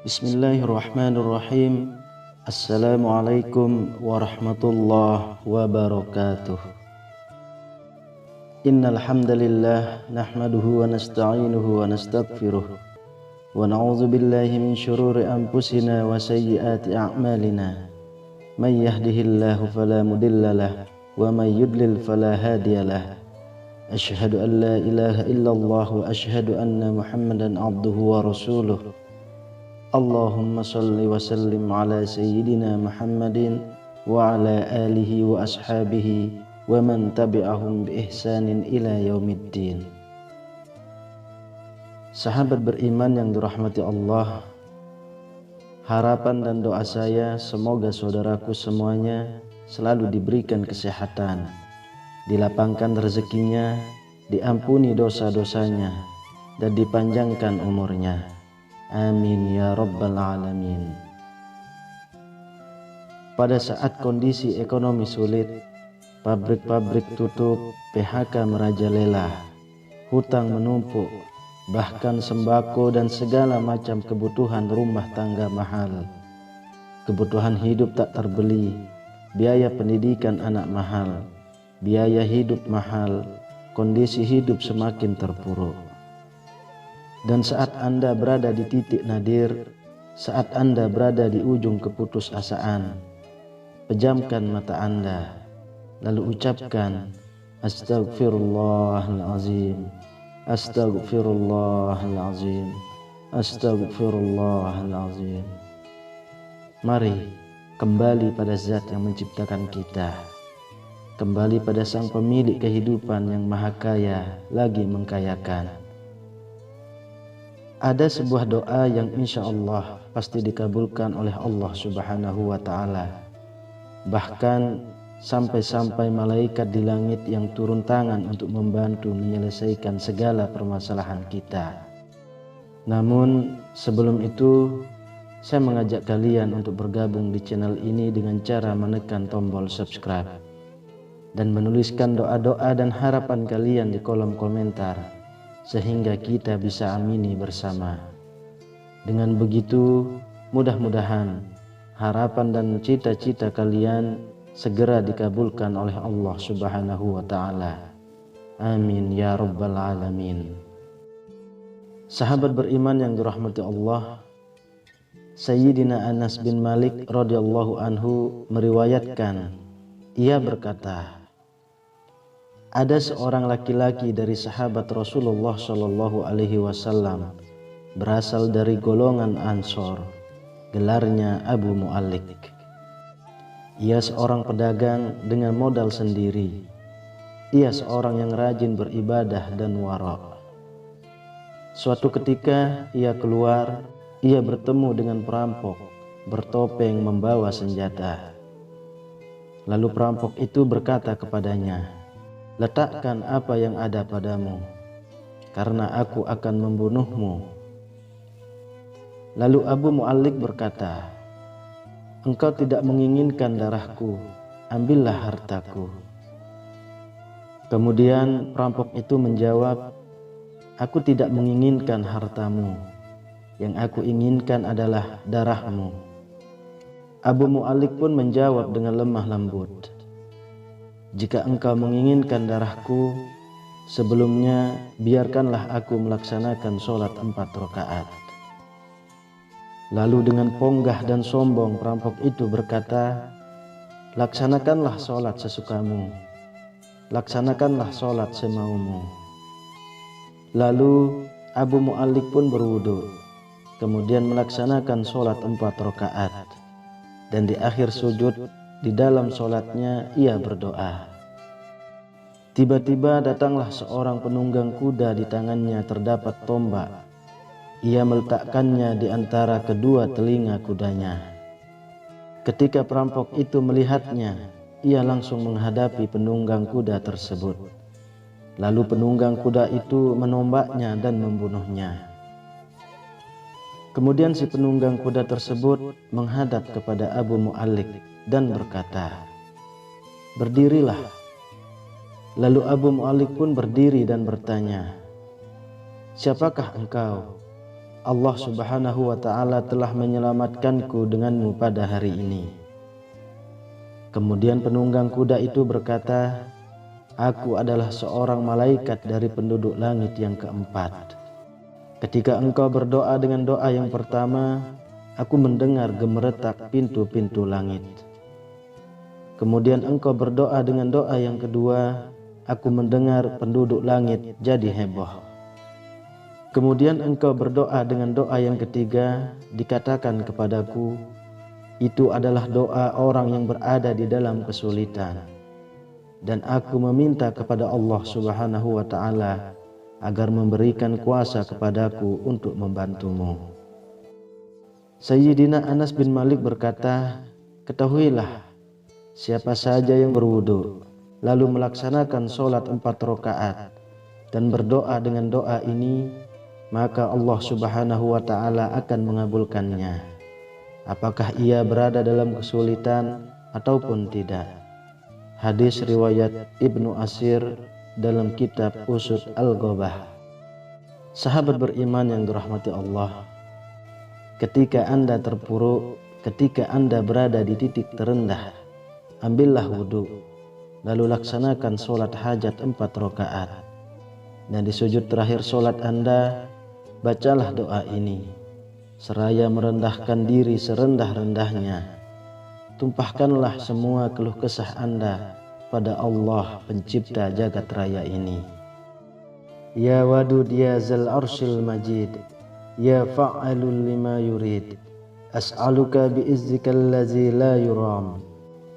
Bismillahirrahmanirrahim. Assalamualaikum warahmatullahi wabarakatuh. Innal hamdalillah nahmaduhu wa nasta'inuhu wa nastaghfiruh wa na'udzu billahi min shururi anfusina wa sayyiati a'malina. May yahdihillahu fala mudhillalah wa may yudlil fala hadiyalah. Asyhadu an la ilaha illallah wa asyhadu anna Muhammadan abduhu wa rasuluh. Allahumma salli wa sallim ala sayyidina Muhammadin wa ala alihi wa ashabihi wa man tabi'ahum bi ihsanin ila yaumiddin. Sahabat beriman yang dirahmati Allah, harapan dan doa saya semoga saudaraku semuanya selalu diberikan kesehatan, dilapangkan rezekinya, diampuni dosa-dosanya, dan dipanjangkan umurnya. Amin ya rabbal alamin. Pada saat kondisi ekonomi sulit, pabrik-pabrik tutup, PHK merajalela, hutang menumpuk, bahkan sembako dan segala macam kebutuhan rumah tangga mahal. Kebutuhan hidup tak terbeli, biaya pendidikan anak mahal, biaya hidup mahal, kondisi hidup semakin terpuruk. Dan saat Anda berada di titik nadir, saat Anda berada di ujung keputusasaan, pejamkan mata Anda, lalu ucapkan Astaghfirullahalazim, Astaghfirullahalazim, Astaghfirullahalazim. Mari kembali pada Zat yang menciptakan kita, kembali pada Sang Pemilik kehidupan yang Maha Kaya lagi mengkayakan. Ada sebuah doa yang insya Allah pasti dikabulkan oleh Allah Subhanahu wa Ta'ala. Bahkan sampai-sampai malaikat di langit yang turun tangan untuk membantu menyelesaikan segala permasalahan kita. Namun sebelum itu, saya mengajak kalian untuk bergabung di channel ini dengan cara menekan tombol subscribe dan menuliskan doa-doa dan harapan kalian di kolom komentar, sehingga kita bisa amini bersama. Dengan begitu, mudah-mudahan harapan dan cita-cita kalian segera dikabulkan oleh Allah Subhanahu wa Ta'ala. Amin ya rabbal alamin. Sahabat beriman yang dirahmati Allah, Sayyidina Anas bin Malik radhiyallahu anhu meriwayatkan, ia berkata, ada seorang laki-laki dari sahabat Rasulullah Shallallahu Alaihi Wasallam berasal dari golongan Ansor, gelarnya Abu Mu'allik. Ia seorang pedagang dengan modal sendiri. Ia seorang yang rajin beribadah dan wara'. Suatu ketika ia keluar, ia bertemu dengan perampok bertopeng membawa senjata. Lalu perampok itu berkata kepadanya, letakkan apa yang ada padamu, karena aku akan membunuhmu. Lalu Abu Mu'allik berkata, engkau tidak menginginkan darahku, ambillah hartaku. Kemudian perampok itu menjawab, aku tidak menginginkan hartamu, yang aku inginkan adalah darahmu. Abu Mu'allik pun menjawab dengan lemah lembut, jika engkau menginginkan darahku, sebelumnya biarkanlah aku melaksanakan sholat 4 rakaat. Lalu dengan ponggah dan sombong perampok itu berkata, laksanakanlah sholat sesukamu, laksanakanlah sholat semaumu. Lalu Abu Mu'allik pun berwudu, kemudian melaksanakan sholat 4 rakaat. Dan di akhir sujud, di dalam sholatnya ia berdoa. Tiba-tiba datanglah seorang penunggang kuda, di tangannya terdapat tombak. Ia meletakkannya di antara kedua telinga kudanya. Ketika perampok itu melihatnya, ia langsung menghadapi penunggang kuda tersebut. Lalu penunggang kuda itu menombaknya dan membunuhnya. Kemudian si penunggang kuda tersebut menghadap kepada Abu Mu'allik dan berkata, berdirilah. Lalu Abu Mu'allik pun berdiri dan bertanya, siapakah engkau? Allah Subhanahu wa ta'ala telah menyelamatkanku denganmu pada hari ini. Kemudian penunggang kuda itu berkata, aku adalah seorang malaikat dari penduduk langit yang keempat. Ketika engkau berdoa dengan doa yang pertama, aku mendengar gemeretak pintu-pintu langit. Kemudian engkau berdoa dengan doa yang kedua, aku mendengar penduduk langit jadi heboh. Kemudian engkau berdoa dengan doa yang ketiga, dikatakan kepadaku, itu adalah doa orang yang berada di dalam kesulitan. Dan aku meminta kepada Allah Subhanahu wa ta'ala agar memberikan kuasa kepadaku untuk membantumu. Sayyidina Anas bin Malik berkata, ketahuilah, siapa saja yang berwudu lalu melaksanakan sholat 4 rakaat dan berdoa dengan doa ini, maka Allah Subhanahu wa ta'ala akan mengabulkannya, apakah ia berada dalam kesulitan ataupun tidak. Hadis riwayat Ibnu Asir dalam kitab Usud Al-Ghobah. Sahabat beriman yang dirahmati Allah, ketika Anda terpuruk, ketika Anda berada di titik terendah, ambillah wudhu, lalu laksanakan sholat hajat 4 rakaat. Dan di sujud terakhir sholat Anda, bacalah doa ini, seraya merendahkan diri serendah-rendahnya. Tumpahkanlah semua keluh kesah Anda pada Allah pencipta jagat raya ini. Ya Wadud ya Zal Arshil Majid, ya Fa'alul lima yurid, as'aluka bi'izzikal lazi la yuram,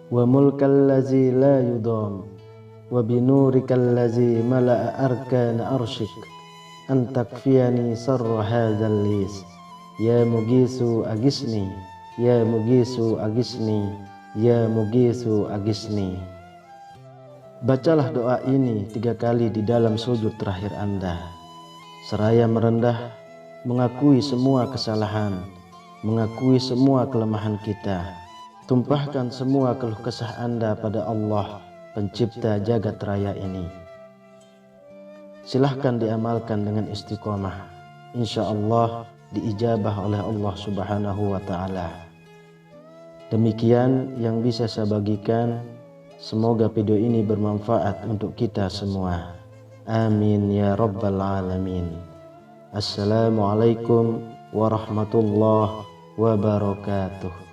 wa mulkal lazi la yudam, wa binurikal lazi mala'a arkana arshik, an takfiyani sarra hadzal lis, ya mugisu agisni, ya mugisu agisni, ya mugisu agisni. Bacalah doa ini 3 kali di dalam sujud terakhir Anda, seraya merendah, mengakui semua kesalahan, mengakui semua kelemahan kita. Tumpahkan semua keluh kesah Anda pada Allah pencipta jagat raya ini. Silahkan diamalkan dengan istiqomah, insya Allah diijabah oleh Allah Subhanahu wa ta'ala. Demikian yang bisa saya bagikan. Semoga video ini bermanfaat untuk kita semua. Amin ya rabbal alamin. Assalamualaikum warahmatullahi wabarakatuh.